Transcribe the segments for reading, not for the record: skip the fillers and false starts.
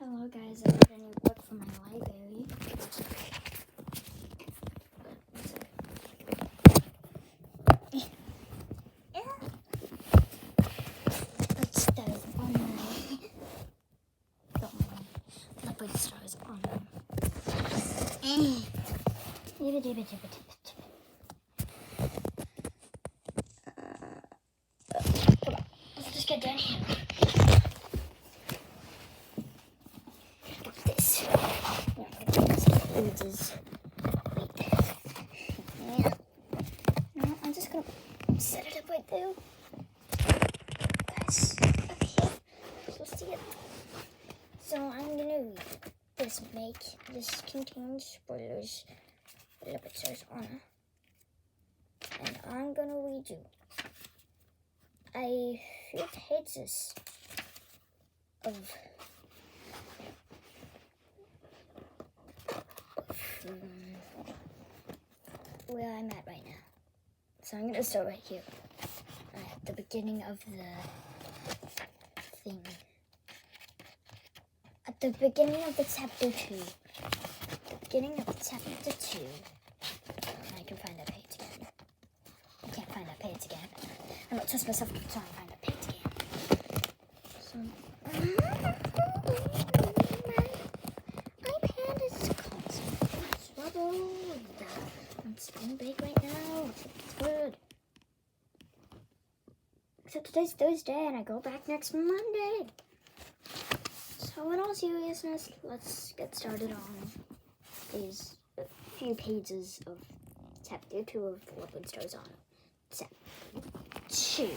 Hello guys, I got a new book for my library. Leopardstar is on Leopardstar is on Let's just get down here. This. Yeah. No, I'm just gonna set it up right there. Guys, up here. So see it. So I'm gonna read this this contains spoilers for Leopardstar's honor. And I'm gonna read you a few pages of where I'm at right now. So I'm gonna start right here at the beginning of the thing. At the beginning of the chapter 2. The beginning of the chapter 2. I can find that page again. I can't find that page again. I don't trust myself to try and find that page again. So my hand is causing trouble. It's being big right now. It's good. Except today's Thursday and I go back next Monday. So in all seriousness, let's get started on these few pages of chapter 2 of Leopardstar's honor. Chapter 2.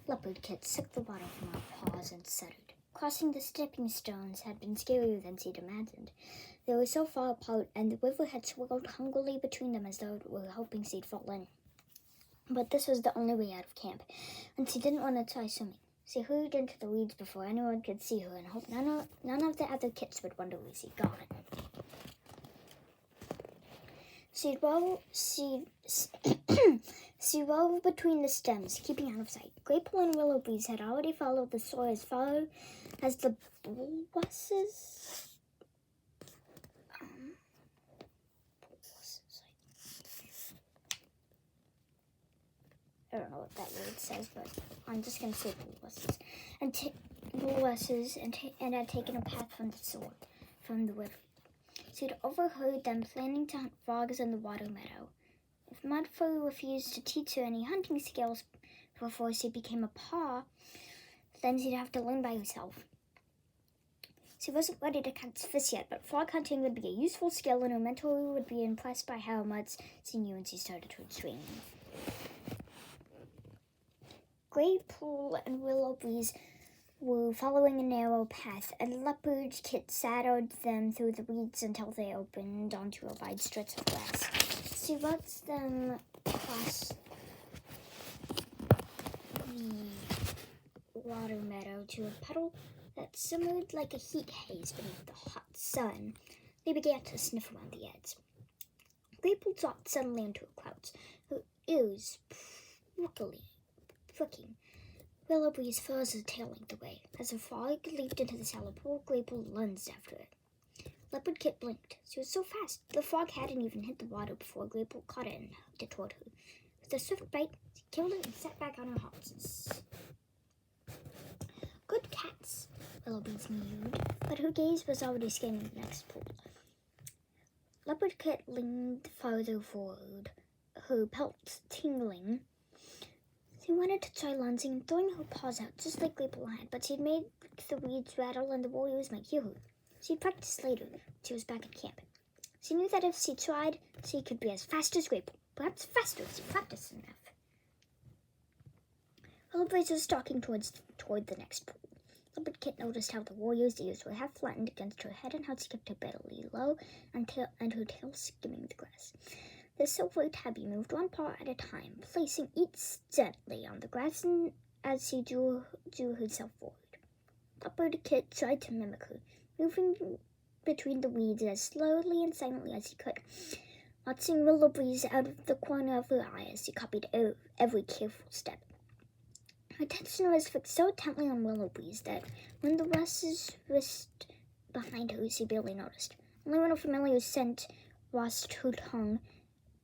Leopard Kit sucked the water from her paws and shuddered. Crossing the stepping stones had been scarier than she'd imagined. They were so far apart, and the river had swirled hungrily between them as though it were hoping she'd fall in. But this was the only way out of camp, and she didn't want to try swimming. She hurried into the weeds before anyone could see her and hoped none of the other kits would wonder where she'd gone. She wove between the stems, keeping out of sight. Grapefruit and willow breeze had already followed the soil as far as the buses. I don't know what that word says, but I'm just going to say buses and had taken a path from the river. She'd overheard them planning to hunt frogs in the water meadow. If Mudfur refused to teach her any hunting skills before she became a paw, then she'd have to learn by herself. She wasn't ready to catch fish yet, but frog hunting would be a useful skill, and her mentor would be impressed by how much she knew when she started her training. Grapefruit and willow breeze were following a narrow path, and Leopard Kit shadowed them through the weeds until they opened onto a wide stretch of grass. She watched them cross the water meadow to a puddle that simmered like a heat haze beneath the hot sun. They began to sniff around the edge. Grapefruit dropped suddenly into a crouch, her ears pricking. Willow breeze furs her tail linked away. As the frog leaped into the shallow pool, Grapefruit lunged after it. Leopard Kit blinked. She was so fast, the frog hadn't even hit the water before Grapefruit caught it and hooked it toward her. With a swift bite, she killed it and sat back on her haunches. Good cats, Willow breeze mewed, but her gaze was already scanning the next pool. Leopard Kit leaned farther forward, her pelt tingling. She wanted to try lunging and throwing her paws out, just like Grapefruit had, but she'd made the weeds rattle and the warriors might hear her. She'd practice later when she was back at camp. She knew that if she tried, she could be as fast as Grapefruit, perhaps faster if she practiced enough. Willow breeze was stalking toward the next pool. Leopard Kit noticed how the warrior's ears were half flattened against her head and how she kept her belly low and her tail skimming the grass. The silvery tabby moved one paw at a time, placing each gently on the grass as she drew herself forward. Leopard Kit tried to mimic her, moving between the weeds as slowly and silently as she could, watching Willow breeze out of the corner of her eye as she copied every careful step. Her attention was fixed so intently on Willoughby's that when the rushes whisked behind her, she barely noticed. Only when a familiar scent washed her tongue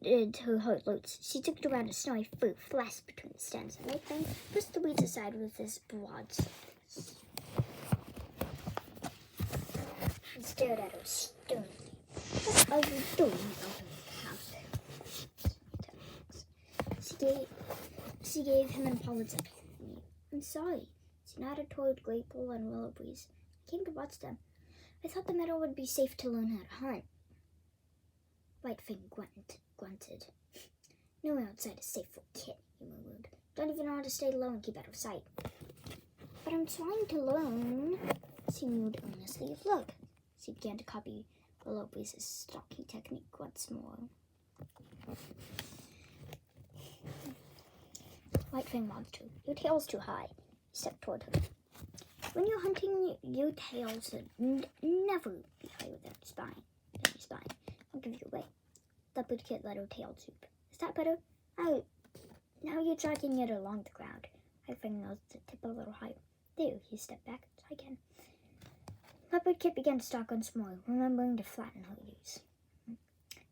did her heart loose. She took around a snowy fruit flashed between the stems, and Whitefang pushed the weeds aside with his broad surface. He stared at her sternly. What are you doing out of the house? She gave him an apologetic. I'm sorry. She nodded toward Grapple and Willowbreeze. I came to watch them. I thought the meadow would be safe to learn how to hunt. Whitefang grunted. Nowhere outside is safe for a kid, he murmured. Don't even know how to stay low and keep out of sight. But I'm trying to learn, she mewed earnestly. Look. She began to copy Willowbreeze's stalking technique once more. Whitefang watched her. Your tail's too high. He stepped toward her. When you're hunting, your tail should never be higher than your spine. I'll give you away. Leopard Kit let her tail droop. Is that better? Oh, now you're dragging it along the ground. Whitefang nose the tip a little higher. There, he stepped back. Try again. Leopard Kit began to stalk once more, remembering to flatten her ears.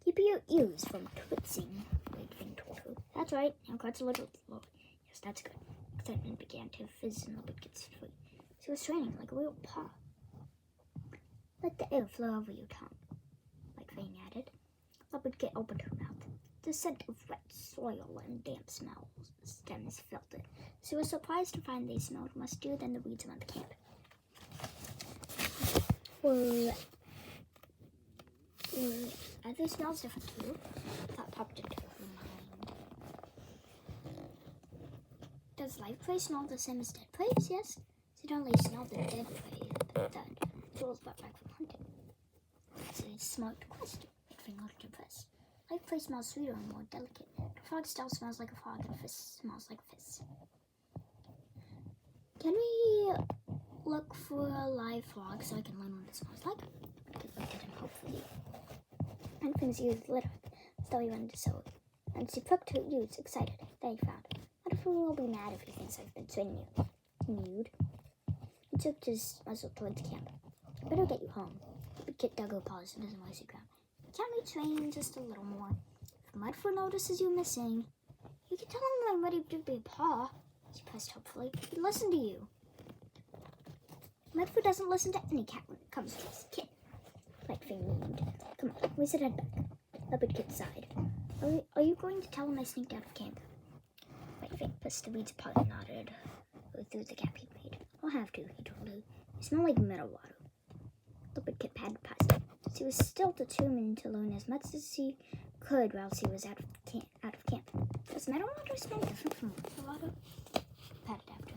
Keep your ears from twitzing, Whitefang told her. That's right. Now clutch a little lower. Yes, that's good. Excitement began to fizz in Leopard Kit's feet. She was straining like a real paw. Let the air flow over your tongue, Whitefang added. Leopard Kit opened her mouth. The scent of wet soil and damp smells. Dennis felt it. She was surprised to find they smelled mustier than the weeds around the camp. Were other smells different too? Thought popped into her mind. Does live prey smell the same as dead prey? Yes. She'd only smelled the dead prey that Jules brought back from hunting. It's a smart question. Whitefang looked impressed. Live prey smells sweeter and more delicate. A frog still smells like a frog, and a fish smells like a fish. Can we look for a live frog so I can learn what it smells like? I looked at him hopefully. Whitefang's ears lit up, as though he wanted to sow it. And she pricked her ears, excited. Then he frowned. What if he will be mad if he thinks I've been training you? He mewed. He took his muzzle towards the camp. I better get you home. The Kit dug her paws into the mossy ground. Can't we train just a little more? If Mudford notices you missing, you can tell him I'm ready to be a paw. She pressed hopefully. He'd listen to you. Mudford doesn't listen to any cat when it comes to his kid. Whitefang mewed. Come on, we should head back. Leopard Kit sighed. Are you going to tell him I sneaked out of camp? Whitefang pushed the weeds apart and nodded through the gap he'd made. I'll have to, he told her. You smell like meadow water. Leopard Kit padded past him. She was still determined to learn as much as she could while she was out of camp. Does meadow water smell different from water water? Patted after.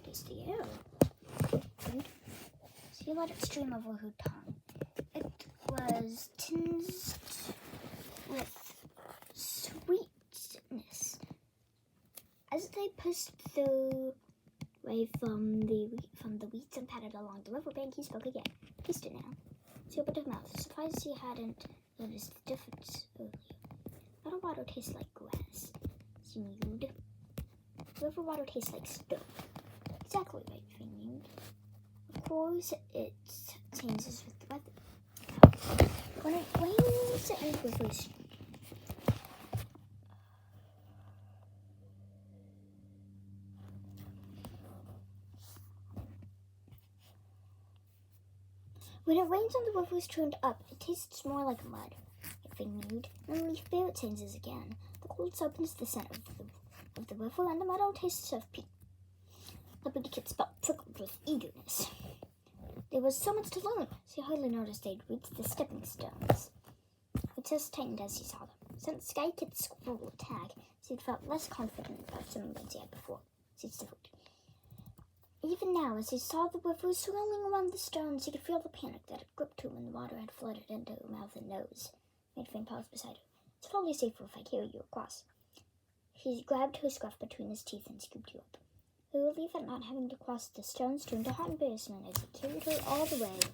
Taste the air. Good. She let it stream over her tongue. It was tinged with sweetness. As they pushed away from the weeds and padded along the riverbank, he spoke again. Taste it now. She opened her mouth, surprised she hadn't noticed the difference earlier. Meadow water tastes like grass, she mewed. River water tastes like stone. Exactly right, she mewed. Of course, it changes with the weather. When it rains and rivers, when it rains and the river is turned up, it tastes more like mud. Whitefang mewed. When we fear it changes again. The cold softens the scent of the river, and the meadow tastes of peat. Leopard Kit's belt prickled with eagerness. There was so much to learn. She hardly noticed they'd reached the stepping stones. Her chest tightened as she saw them. Since Sky Kit's squirrel attack, she'd felt less confident about swimming than she had before. She shivered. Even now, as she saw the river swirling around the stones, she could feel the panic that had gripped her when the water had flooded into her mouth and nose. Whitefang paused beside her. It's probably safer if I carry you across. He grabbed her scruff between his teeth and scooped you up. Her relief at not having to cross the stones turned to hot embarrassment as he carried her all the way to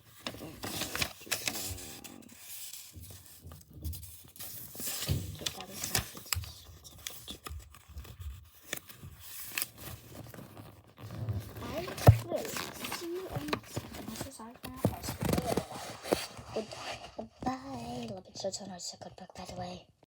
So it's on our second book, by the way.